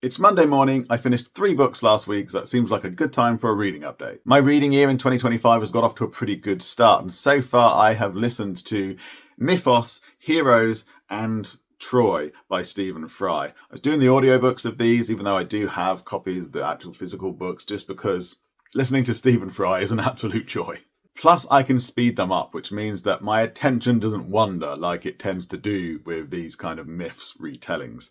It's Monday morning. I finished 3 books last week, so that seems like a good time for a reading update. My reading year in 2025 has got off to a pretty good start, and so far I have listened to Mythos, Heroes, and Troy by Stephen Fry. I was doing the audiobooks of these, even though I do have copies of the actual physical books, just because listening to Stephen Fry is an absolute joy. Plus, I can speed them up, which means that my attention doesn't wander like it tends to do with these kind of myths retellings.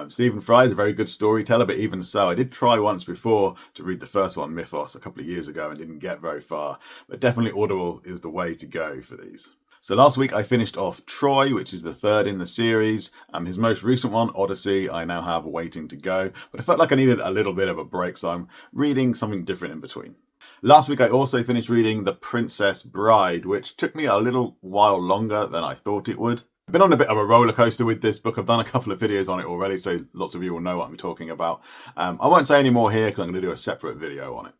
Stephen Fry is a very good storyteller, but even so, I did try once before to read the first one, Mythos, a couple of years ago and didn't get very far. But definitely Audible is the way to go for these. So last week I finished off Troy, which is the third in the series. His most recent one, Odyssey, I now have waiting to go. But I felt like I needed a little bit of a break, so I'm reading something different in between. Last week I also finished reading The Princess Bride, which took me a little while longer than I thought it would. I've been on a bit of a roller coaster with this book. I've done a couple of videos on it already, so lots of you will know what I'm talking about. I won't say any more here because I'm going to do a separate video on it.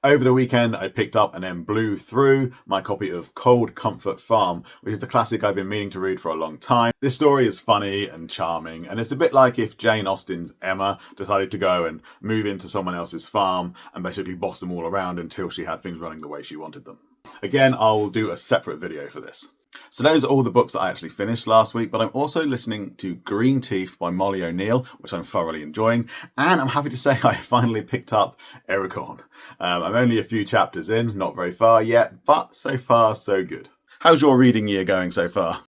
Over the weekend, I picked up and then blew through my copy of Cold Comfort Farm, which is the classic I've been meaning to read for a long time. This story is funny and charming, and it's a bit like if Jane Austen's Emma decided to go and move into someone else's farm and basically boss them all around until she had things running the way she wanted them. Again, I'll do a separate video for this. So those are all the books that I actually finished last week, but I'm also listening to Green Teeth by Molly O'Neill, which I'm thoroughly enjoying, and I'm happy to say I finally picked up Ericon. I'm only a few chapters in, not very far yet, but so far so good. How's your reading year going so far?